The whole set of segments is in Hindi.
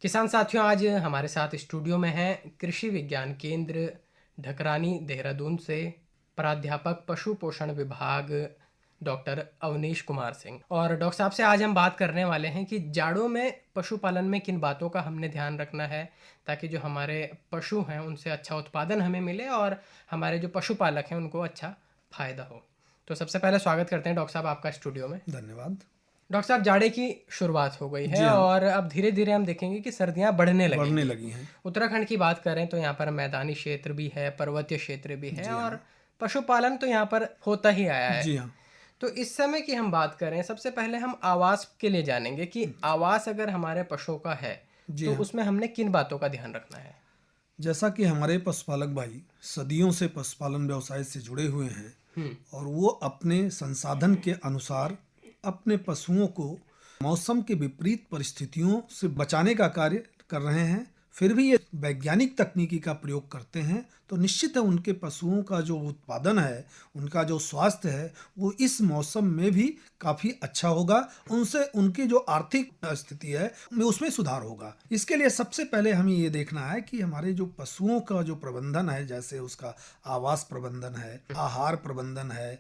किसान साथियों, आज हमारे साथ स्टूडियो में हैं कृषि विज्ञान केंद्र ढकरानी देहरादून से प्राध्यापक पशु पोषण विभाग डॉक्टर अवनीश कुमार सिंह। और डॉक्टर साहब से आज हम बात करने वाले हैं कि जाड़ों में पशुपालन में किन बातों का हमने ध्यान रखना है ताकि जो हमारे पशु हैं उनसे अच्छा उत्पादन हमें मिले और हमारे जो पशुपालक हैं उनको अच्छा फायदा हो। तो सबसे पहले स्वागत करते हैं डॉक्टर साहब आपका स्टूडियो में। धन्यवाद। डॉक्टर साहब, जाड़े की शुरुआत हो गई जी है हाँ, और अब धीरे धीरे हम देखेंगे कि सर्दियां बढ़ने बढ़ने लगेंगी। लगी हैं। उत्तराखंड की बात करें तो यहाँ पर मैदानी क्षेत्र भी है, पर्वतीय क्षेत्र भी है जी और हाँ, पशुपालन तो यहाँ पर होता ही आया है। जी हाँ, तो इस समय की हम बात करें, सबसे पहले हम आवास के लिए जानेंगे कि आवास अगर हमारे पशुओं का है जी तो हाँ। उसमें हमने किन बातों का ध्यान रखना है। जैसा कि हमारे पशुपालक भाई सदियों से पशुपालन व्यवसाय से जुड़े हुए हैं और वो अपने संसाधन के अनुसार अपने पशुओं को मौसम के विपरीत परिस्थितियों से बचाने का कार्य कर रहे हैं। फिर भी ये वैज्ञानिक तकनीकी का प्रयोग करते हैं तो निश्चित है उनके पशुओं का जो उत्पादन है, उनका जो स्वास्थ्य है, वो इस मौसम में भी काफ़ी अच्छा होगा। उनसे उनकी जो आर्थिक स्थिति है में उसमें सुधार होगा। इसके लिए सबसे पहले हमें ये देखना है कि हमारे जो पशुओं का जो प्रबंधन है, जैसे उसका आवास प्रबंधन है, आहार प्रबंधन है,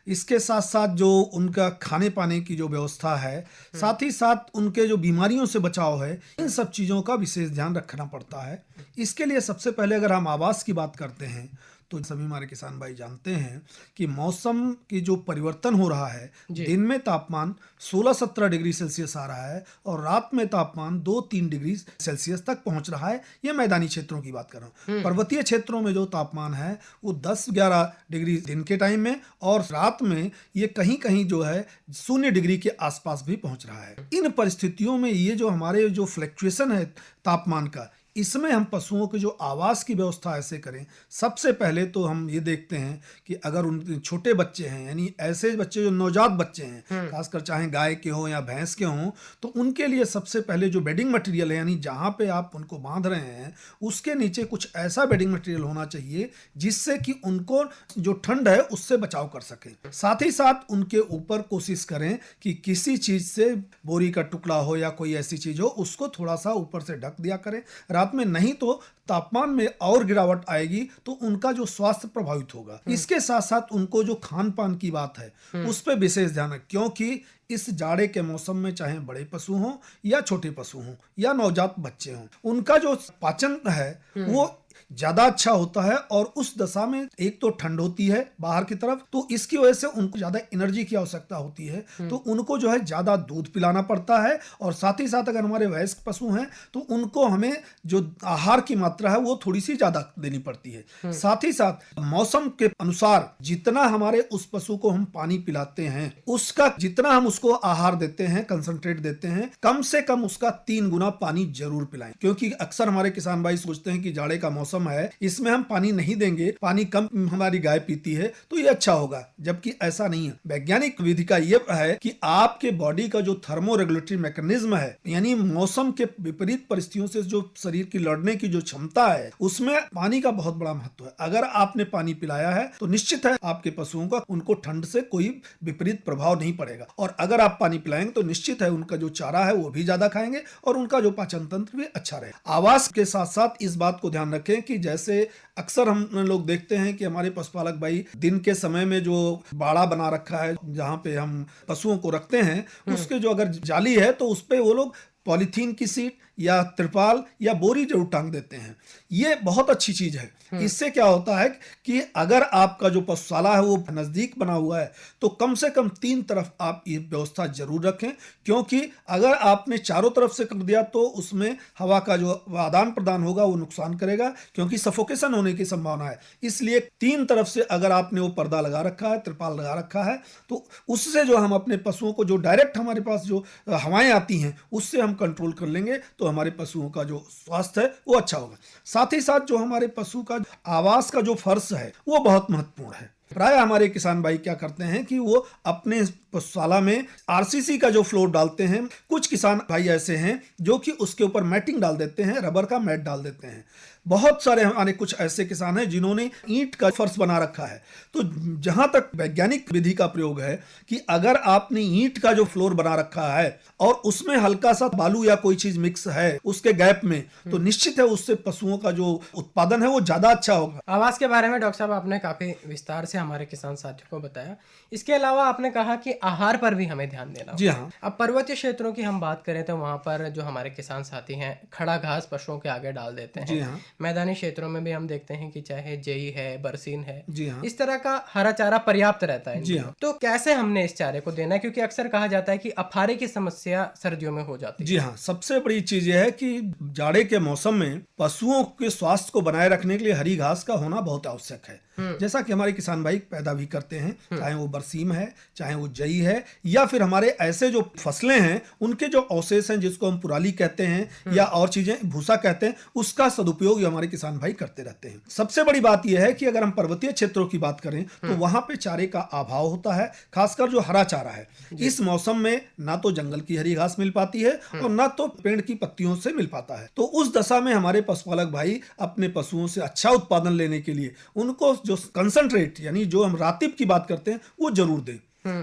इसके साथ साथ जो उनका खाने पाने की जो व्यवस्था है, साथ ही साथ उनके जो बीमारियों से बचाव है, इन सब चीज़ों का विशेष ध्यान रखना पड़ता है। इसके लिए सबसे पहले अगर हम आवास की बात करते हैं तो सभी हमारे किसान भाई जानते हैं कि मौसम की जो परिवर्तन हो रहा है, जी। दिन में तापमान 16-17 डिग्री सेल्सियस आ रहा है और रात में तापमान 2-3 डिग्री सेल्सियस तक पहुंच रहा है। ये मैदानी क्षेत्रों की बात कर रहा हूँ। पर्वतीय क्षेत्रों में जो तापमान है वो 10-11 डिग्री दिन के टाइम में और रात में ये कहीं कहीं जो है 0 डिग्री के आसपास भी पहुंच रहा है। इन परिस्थितियों में ये जो हमारे जो फ्लक्चुएशन है तापमान का, इसमें हम पशुओं के जो आवास की व्यवस्था ऐसे करें। सबसे पहले तो हम ये देखते हैं कि अगर उन छोटे बच्चे हैं, यानी ऐसे बच्चे जो नवजात बच्चे हैं, खासकर चाहे गाय के हों या भैंस के हों, तो उनके लिए सबसे पहले जो बेडिंग मटेरियल है, यानी जहाँ पे आप उनको बांध रहे हैं उसके नीचे कुछ ऐसा बेडिंग मटेरियल होना चाहिए जिससे कि उनको जो ठंड है उससे बचाव कर सके। साथ ही साथ उनके ऊपर कोशिश करें कि किसी चीज़ से, बोरी का टुकड़ा हो या कोई ऐसी चीज़ हो, उसको थोड़ा सा ऊपर से ढक दिया करें रात में, नहीं तो तापमान में और गिरावट आएगी तो उनका जो स्वास्थ्य प्रभावित होगा। इसके साथ साथ उनको जो खान पान की बात है उस पर विशेष ध्यान है, क्योंकि इस जाड़े के मौसम में चाहे बड़े पशु हों या छोटे पशु हों या नवजात बच्चे हों, उनका जो पाचन है वो ज्यादा अच्छा होता है और उस दशा में एक तो ठंड होती है बाहर की तरफ, तो इसकी वजह से उनको ज्यादा एनर्जी की आवश्यकता होती है, तो उनको जो है ज्यादा दूध पिलाना पड़ता है। और साथ ही साथ अगर हमारे वयस्क पशु हैं तो उनको हमें जो आहार की मात्रा है वो थोड़ी सी ज्यादा देनी पड़ती है। साथ ही साथ मौसम के अनुसार जितना हमारे उस पशु को हम पानी पिलाते हैं, उसका जितना हम उसको आहार देते हैं, कंसंट्रेट देते हैं, कम से कम उसका 3 गुना पानी जरूर पिलाएं। क्योंकि अक्सर हमारे किसान भाई सोचते हैं कि जाड़े का मौसम है, इसमें हम पानी नहीं देंगे, पानी कम हमारी गाय पीती है तो ये अच्छा होगा, जबकि ऐसा नहीं है। वैज्ञानिक विधि का ये है कि आपके बॉडी का जो थर्मो रेगुलेटरी मैकेनिज्म है, यानी मौसम के विपरीत परिस्थितियों से जो शरीर की लड़ने की जो क्षमता है, उसमें पानी का बहुत बड़ा महत्व है। अगर आपने पानी पिलाया है तो निश्चित है आपके पशुओं का, उनको ठंड से कोई विपरीत प्रभाव नहीं पड़ेगा। और अगर आप पानी पिलाएंगे तो निश्चित है उनका जो चारा है वो भी ज्यादा खाएंगे और उनका जो पाचन तंत्र भी अच्छा रहेगा। आवास के साथ साथ इस बात को ध्यान रखें कि जैसे अक्सर हम लोग देखते हैं कि हमारे पशुपालक भाई दिन के समय में जो बाड़ा बना रखा है जहां पे हम पशुओं को रखते हैं, उसके जो अगर जाली है तो उस पे वो लोग पॉलीथीन की सीट या त्रिपाल या बोरी जरूर टांग देते हैं। ये बहुत अच्छी चीज है। इससे क्या होता है कि अगर आपका जो पशुशाला है वो नजदीक बना हुआ है तो कम से कम 3 तरफ आप ये व्यवस्था जरूर रखें, क्योंकि अगर आपने चारों तरफ से कर दिया तो उसमें हवा का जो आदान प्रदान होगा वो नुकसान करेगा, क्योंकि सफोकेशन होने की संभावना है। इसलिए 3 तरफ से अगर आपने वो पर्दा लगा रखा है, त्रिपाल लगा रखा है, तो उससे जो हम अपने पशुओं को जो डायरेक्ट हमारे पास जो हवाएं आती हैं उससे हम कंट्रोल कर लेंगे तो हमारे पशुओं का जो स्वास्थ्य है वो अच्छा होगा। साथ ही साथ जो हमारे पशु का आवास का जो फर्श है वो बहुत महत्वपूर्ण है। प्राय हमारे किसान भाई क्या करते हैं कि वो अपने पशुशाला में आरसीसी का जो फ्लोर डालते हैं। कुछ किसान भाई ऐसे हैं जो कि उसके ऊपर मैटिंग डाल देते हैं, रबर का मैट डाल देते हैं। बहुत सारे हमारे कुछ ऐसे किसान हैं जिन्होंने ईंट का फर्श बना रखा है। तो जहां तक वैज्ञानिक विधि का प्रयोग है कि अगर आपने ईंट का जो फ्लोर बना रखा है और उसमें हल्का सा बालू या कोई चीज मिक्स है उसके गैप में, तो निश्चित है उससे पशुओं का जो उत्पादन है वो ज्यादा अच्छा होगा। आवास के बारे में डॉक्टर साहब आपने काफी विस्तार से हमारे किसान साथियों को बताया। इसके अलावा आपने कहा कि आहार पर भी हमें ध्यान देना जी होगा। हाँ। अब पर्वतीय क्षेत्रों की हम बात करें तो वहां पर जो हमारे किसान साथी हैं खड़ा घास पशुओं के आगे डाल देते जी हैं। हाँ। मैदानी क्षेत्रों में भी हम देखते हैं कि चाहे जेई है, बरसीन है, जी हाँ। इस तरह का हरा चारा पर्याप्त रहता है इन जी दिनों। हाँ। तो कैसे हमने इस चारे को देना है, क्योंकि अक्सर कहा जाता है कि अफारे की समस्या सर्दियों में हो जाती है। जी हाँ, सबसे बड़ी चीज यह है कि जाड़े के मौसम में पशुओं के स्वास्थ्य को बनाए रखने के लिए हरी घास का होना बहुत आवश्यक है। जैसा कि हमारे किसान भाई पैदा भी करते हैं, चाहे वो बरसीम है, चाहे वो जई है, या फिर हमारे ऐसे जो फसलें हैं उनके जो अवशेष हैं जिसको हम पुराली कहते हैं या और चीजें भूसा कहते हैं, उसका सदुपयोग हमारे किसान भाई करते रहते हैं। सबसे बड़ी बात यह है कि अगर हम पर्वतीय क्षेत्रों की बात करें तो वहां पे चारे का अभाव होता है, खासकर जो हरा चारा है। इस मौसम में ना तो जंगल की हरी घास मिल पाती है और ना तो पेड़ की पत्तियों से मिल पाता है। तो उस दशा में हमारे पशुपालक भाई अपने पशुओं से अच्छा उत्पादन लेने के लिए उनको जो कंसंट्रेट यानी जो हम रातिब की बात करते हैं वो जरूर दें।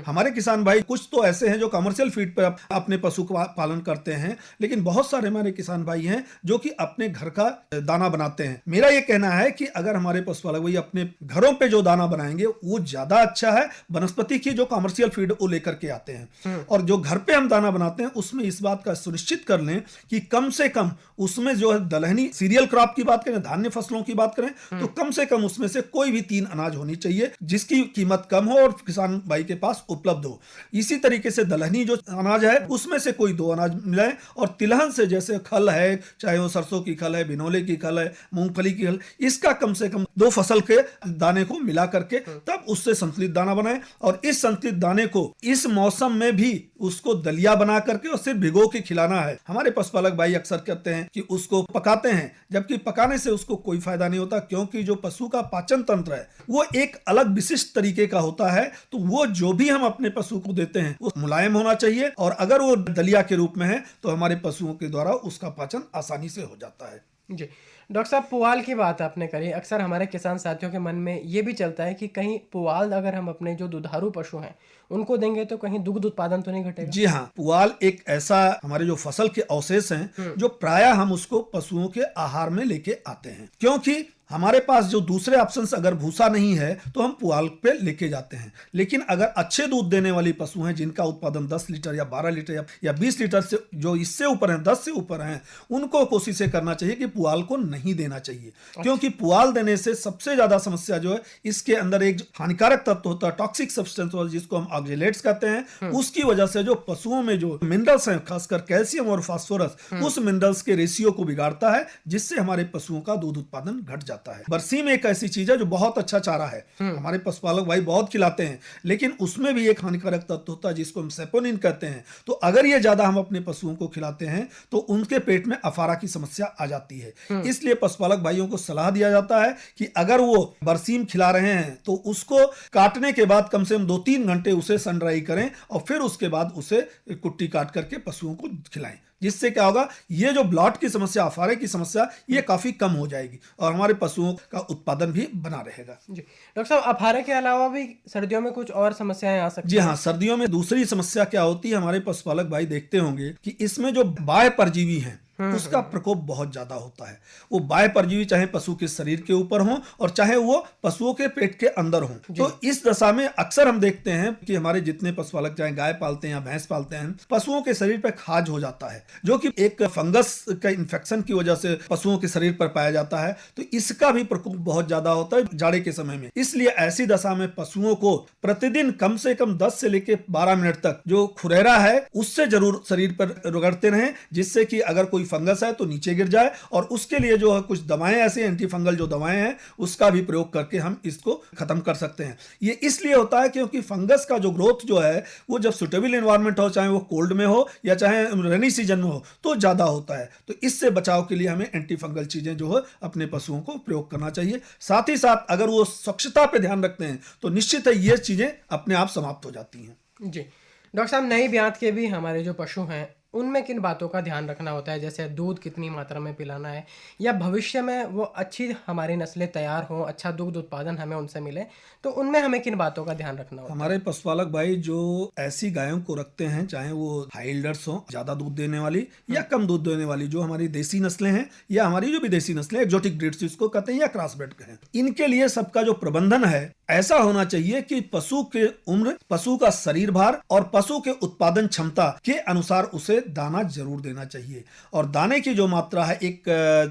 हमारे किसान भाई कुछ तो ऐसे हैं जो कमर्शियल फीड पर अपने पशु का पालन करते हैं, लेकिन बहुत सारे हमारे किसान भाई हैं जो कि अपने घर का दाना बनाते हैं। मेरा ये कहना है कि अगर हमारे पशुपालक भाई अपने घरों पे जो दाना बनाएंगे वो ज्यादा अच्छा है वनस्पति की जो कमर्शियल फीड वो लेकर के आते हैं। और जो घर पे हम दाना बनाते हैं उसमें इस बात का सुनिश्चित कर लें कि कम से कम उसमें जो है दलहनी सीरियल क्रॉप की बात करें, धान्य फसलों की बात करें, तो कम से कम उसमें से कोई भी 3 अनाज होनी चाहिए जिसकी कीमत कम हो और किसान भाई के पास उपलब्ध हो। इसी तरीके से दलहनी जो अनाज है उसमें से कोई 2 अनाज मिले, और तिलहन से जैसे खल है, चाहे वो सरसों की खल है, बिनोले की खल है, मूंगफली की खल, इसका कम से कम 2 फसल के दाने को मिला करके तब उससे संतुलित दाना बनाए। और इस संतुलित दाने को इस मौसम में भी उसको दलिया बना करके और सिर्फ भिगो के खिलाना है। हमारे पशुपालक भाई अक्सर कहते हैं कि उसको पकाते हैं, जबकि पकाने से उसको कोई फायदा नहीं होता, क्योंकि जो पशु का पाचन तंत्र है वो एक अलग विशिष्ट तरीके का होता है। तो वो जो भी हम अपने पशु को देते हैं वो मुलायम होना चाहिए, और अगर वो दलिया के रूप में है तो हमारे पशुओं के द्वारा उसका पाचन आसानी से हो जाता है। जी डॉक्टर साहब, पुआल की बात आपने करी। अक्सर हमारे किसान साथियों के मन में ये भी चलता है कि कहीं पुआल अगर हम अपने जो दुधारू पशु हैं उनको देंगे तो कहीं दुग्ध उत्पादन तो नहीं घटेगा? जी हाँ, पुआल एक ऐसा हमारे जो फसल के अवशेष हैं जो प्रायः हम उसको पशुओं के आहार में लेके आते हैं, क्योंकि हमारे पास जो दूसरे ऑप्शंस अगर भूसा नहीं है तो हम पुआल पे लेके जाते हैं। लेकिन अगर अच्छे दूध देने वाली पशु हैं जिनका उत्पादन 10 लीटर या 12 लीटर या 20 लीटर से जो इससे ऊपर हैं, 10 से ऊपर हैं, उनको कोशिश करना चाहिए कि पुआल को नहीं देना चाहिए। क्योंकि पुआल देने से सबसे ज्यादा समस्या जो है, इसके अंदर एक हानिकारक तत्व होता है, टॉक्सिक सब्सटेंस, जिसको हम ऑक्जेलेट्स कहते हैं। उसकी वजह से जो पशुओं में जो मिनरल्स हैं, खासकर कैल्शियम और फास्फोरस, उस मिनरल्स के रेशियो को बिगाड़ता है, जिससे हमारे पशुओं का दूध उत्पादन घट जाता है। बरसीम एक ऐसी चीज है जो बहुत अच्छा चारा है, हमारे पशुपालक भाई बहुत खिलाते हैं, लेकिन उसमें भी एक हानिकारक तत्व होता है जिसको हम सेपोनिन कहते हैं। तो अगर ये ज्यादा हम अपने पशुओं को खिलाते हैं तो उनके पेट में अफारा की समस्या आ जाती है। इसलिए पशुपालक भाइयों को सलाह दिया जाता है कि अगर वो बरसीम खिला रहे हैं तो उसको काटने के बाद कम से कम 2-3 घंटे उसे सन ड्राई करें और फिर उसके बाद उसे कुट्टी काट करके पशुओं को खिलाएं। जिससे क्या होगा, ये जो ब्लॉट की समस्या, अफारे की समस्या, ये काफी कम हो जाएगी और हमारे पशुओं का उत्पादन भी बना रहेगा। जी डॉक्टर साहब, अफारे के अलावा भी सर्दियों में कुछ और समस्याएं आ सकती जी हाँ, सर्दियों में दूसरी समस्या क्या होती है, हमारे पशुपालक भाई देखते होंगे कि इसमें जो बाह्य परजीवी हैं उसका प्रकोप बहुत ज्यादा होता है। वो बाह्य परजीवी चाहे पशु के शरीर के ऊपर हो और चाहे वो पशुओं के पेट के अंदर हो। तो इस दशा में अक्सर हम देखते हैं कि हमारे जितने पशुपालक चाहे गाय पालते हैं या भैंस पालते हैं, पशुओं के शरीर पर खाज हो जाता है, जो कि एक फंगस का इन्फेक्शन की वजह से पशुओं के शरीर पर पाया जाता है। तो इसका भी प्रकोप बहुत ज्यादा होता है जाड़े के समय में। इसलिए ऐसी दशा में पशुओं को प्रतिदिन कम से कम 10 से लेकर 12 मिनट तक जो खुरेरा है उससे जरूर शरीर पर रगड़ते रहें, जिससे कि अगर कोई फंगस है तो नीचे गिर जाए। और उसके लिए जो है कुछ दवाएं, ऐसे एंटी फंगल जो दवाएं हैं, उसका भी प्रयोग करके हम इसको खत्म कर सकते हैं। ये इसलिए होता है क्योंकि फंगस का जो ग्रोथ जो है वो जब सुटेबल एनवायरनमेंट हो, चाहे वो कोल्ड में हो या चाहे रेनी सीजन में हो, तो ज्यादा होता है। तो इससे बचाव के लिए हमें एंटी फंगल चीजें जो है अपने पशुओं को प्रयोग करना चाहिए। साथ ही साथ अगर वो स्वच्छता पे ध्यान रखते हैं तो निश्चित है ये चीजें अपने आप समाप्त हो जाती हैं। जी डॉक्टर साहब, नई ब्यात के भी हमारे जो पशु हैं उनमें किन बातों का ध्यान रखना होता है, जैसे दूध कितनी मात्रा में पिलाना है, या भविष्य में वो अच्छी हमारी नस्लें तैयार हों, अच्छा दुग्ध उत्पादन हमें उनसे मिले, तो उनमें हमें किन बातों का ध्यान रखना होता है? हमारे पशुपालक भाई जो ऐसी गायों को रखते हैं, चाहे वो हाई इल्डर्स हो, ज्यादा दूध देने वाली या कम दूध देने वाली, जो हमारी देसी नस्लें हैं या हमारी जो विदेशी नस्लें एक्जोटिक ब्रीड्स जिसको कहते हैं या क्रॉस ब्रीड कहें, इनके लिए सबका जो प्रबंधन है ऐसा होना चाहिए कि पशु के उम्र, पशु का शरीर भार और पशु के उत्पादन क्षमता के अनुसार उसे दाना जरूर देना चाहिए। और दाने की जो मात्रा है, एक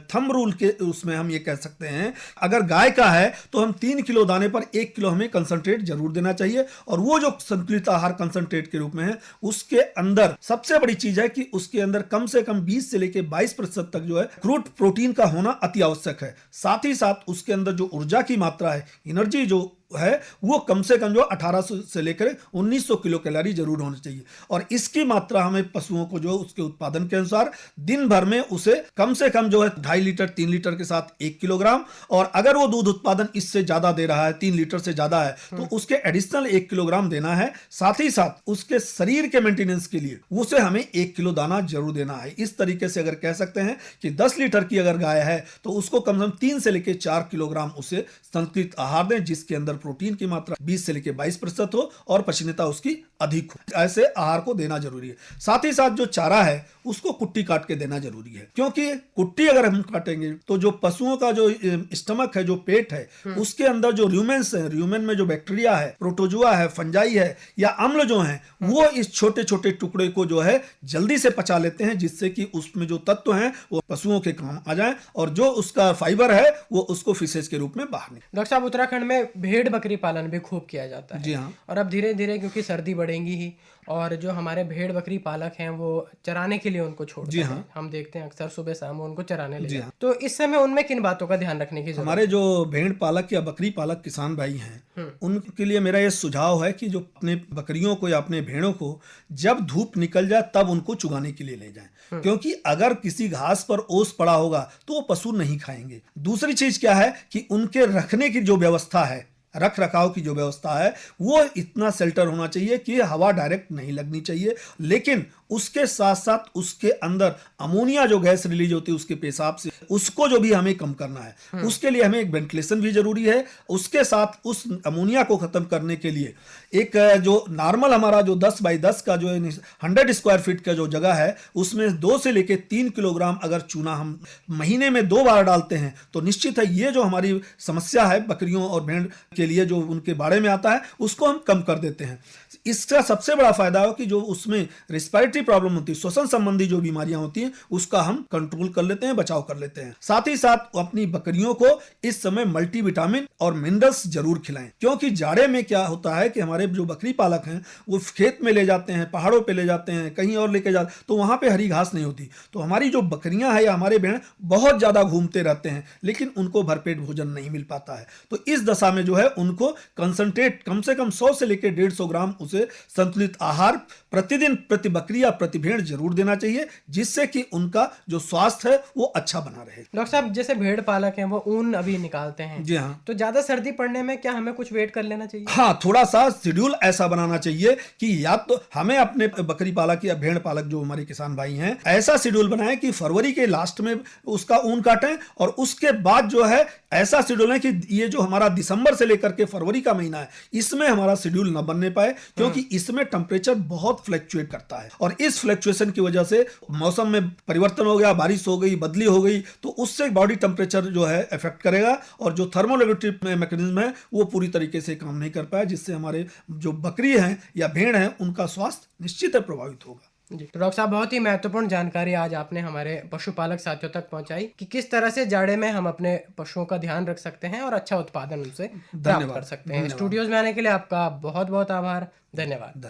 थंब रूल के उसमें हम ये कह सकते हैं, अगर गाय का है तो हम 3 किलो दाने पर 1 किलो हमें कंसंट्रेट जरूर देना चाहिए। और वो जो संतुलित आहार कंसंट्रेट के रूप में है, उसके अंदर सबसे बड़ी चीज है कि उसके अंदर कम से कम 20 से लेकर 22% तक जो है क्रूड प्रोटीन का होना अति आवश्यक है। साथ ही साथ उसके अंदर जो ऊर्जा की मात्रा है, एनर्जी जो है, वो कम से कम जो 1800 से लेकर 1900 किलो कैलोरी जरूर होनी चाहिए। और इसकी मात्रा हमें पशुओं को जो उसके उत्पादन के अनुसार दिन भर में उसे कम से कम जो है 2.5 लीटर 3 लीटर के साथ 1 किलोग्राम, और अगर वो दूध उत्पादन इससे ज्यादा दे रहा है, 3 लीटर से ज्यादा है, तो उसके एडिशनल 1 किलोग्राम देना है। साथ ही साथ उसके शरीर के मेंटेनेंस के लिए उसे हमें 1 किलो दाना जरूर देना है। इस तरीके से अगर कह सकते हैं कि 10 लीटर की अगर गाय है तो उसको कम से कम 3 से लेकर 4 किलोग्राम उसे संतुलित आहार दें, जिसके अंदर प्रोटीन की मात्रा 20 से लेकर 22% हो और पचनीयता उसकी अधिक हो। ऐसे आहार को देना जरूरी है। साथ ही साथ जो चारा है उसको कुट्टी काट के देना जरूरी है, क्योंकि कुट्टी अगर हम काटेंगे तो जो पशुओं का जो स्टमक है, जो पेट है, उसके अंदर जो र्यूमेंस है, र्यूमेन में जो बैक्टीरिया है, प्रोटोजुआ है, फंजाई है या अम्ल जो है, वो इस छोटे छोटे टुकड़े को जो है जल्दी से पचा लेते हैं, जिससे कि उसमें जो तत्व हैं वो पशुओं के काम आ जाए और जो उसका फाइबर है वो उसको फिशेज के रूप में बाहर निकले। डॉक्टर साहब, उत्तराखंड में भेड़ बकरी पालन भी खूब किया जाता है। जी हाँ। और अब धीरे धीरे क्योंकि सर्दी बढ़ेंगी ही, और जो हमारे भेड़ बकरी पालक हैं वो चराने के लिए उनको छोड़ते जी हैं। हाँ। हम देखते हैं अक्सर सुबह शाम वो उनको चराने ले जी जाते हाँ। हैं। तो इस समय उनमें किन बातों का ध्यान रखने की जरूरत हमारे जो भेड़ पालक या बकरी पालक किसान भाई हैं, उनके लिए मेरा ये सुझाव है कि जो अपने बकरियों को या अपने भेड़ों को जब धूप निकल जाए तब उनको चुगाने के लिए ले जाएं, क्योंकि अगर किसी घास पर ओस पड़ा होगा तो वो पशु नहीं खाएंगे। दूसरी चीज क्या है कि उनके रखने की जो व्यवस्था है, रख रखाव की जो व्यवस्था है, वो इतना शेल्टर होना चाहिए कि हवा डायरेक्ट नहीं लगनी चाहिए, लेकिन उसके साथ साथ उसके अंदर अमोनिया जो गैस रिलीज होती है उसके पेशाब से, उसको जो भी हमें कम करना है, उसके लिए हमें एक वेंटिलेशन भी जरूरी है। उसके साथ उस अमोनिया को खत्म करने के लिए एक जो नॉर्मल हमारा जो 10 बाई 10 का जो 100 स्क्वायर फीट का जो जगह है, उसमें 2 से लेकर 3 किलोग्राम अगर चूना हम महीने में 2 बार डालते हैं तो निश्चित है ये जो हमारी समस्या है बकरियों और भेड़ के लिए जो उनके बारे में आता है उसको हम कम कर देते हैं। इसका सबसे बड़ा फायदा है कि जो उसमें रिस्पिरेटरी प्रॉब्लम होती है, श्वसन संबंधी जो बीमारियां होती हैं, उसका हम कंट्रोल कर लेते हैं, बचाव कर लेते हैं। साथ ही साथ अपनी बकरियों को इस समय मल्टीविटामिन और मिनरल्स जरूर खिलाएं, क्योंकि जाड़े में क्या होता है कि हमारे जो बकरी पालक हैं वो खेत में ले जाते हैं, पहाड़ों पे ले जाते हैं, कहीं और लेके जाते, तो वहां पे हरी घास नहीं होती, तो हमारी जो बकरियां हैं या हमारे भेड़ बहुत ज्यादा घूमते रहते हैं, लेकिन उनको भरपेट भोजन नहीं मिल पाता है। तो इस दशा में जो है उनको कंसंट्रेट कम से कम 100 से लेकर 150 ग्राम उसे संतुलित आहार प्रतिदिन प्रति बकरी या प्रति भेड़ जरूर देना चाहिए, जिससे कि उनका जो स्वास्थ्य है वो अच्छा बना रहे। डॉक्टर साहब, जैसे भेड़ पालक हैं वो ऊन अभी निकालते हैं, जी हाँ, तो ज्यादा सर्दी पड़ने में क्या हमें कुछ वेट कर लेना चाहिए? हाँ, थोड़ा सा शेड्यूल ऐसा बनाना चाहिए कि या तो हमें अपने बकरी पालक या भेड़ पालक जो हमारे किसान भाई हैं ऐसा शेड्यूल बनाएं कि फरवरी के लास्ट में उसका ऊन काटें, और उसके बाद जो है ऐसा शेड्यूल है कि ये जो हमारा दिसंबर से लेकर के फरवरी का महीना है इसमें हमारा शेड्यूल न बनने पाए, क्योंकि इसमें टेम्परेचर बहुत फ्लक्चुएट करता है, और इस फ्लक्चुएशन की वजह से मौसम में परिवर्तन हो गया, बारिश हो गई, बदली हो गई, तो उससे बॉडी टेम्परेचर जो है इफेक्ट करेगा, और जो थर्मोरेगुलेटरी मैकेनिज्म है वो पूरी तरीके से काम नहीं कर पाया, जिससे हमारे जो बकरी हैं या भेड़ हैं उनका स्वास्थ्य निश्चित है प्रभावित होगा। जी, तो डॉक्टर साहब, बहुत ही महत्वपूर्ण जानकारी आज आपने हमारे पशुपालक साथियों तक पहुंचाई कि किस तरह से जाड़े में हम अपने पशुओं का ध्यान रख सकते हैं और अच्छा उत्पादन उनसे प्राप्त कर सकते हैं। स्टूडियोज में आने के लिए आपका बहुत बहुत आभार। धन्यवाद।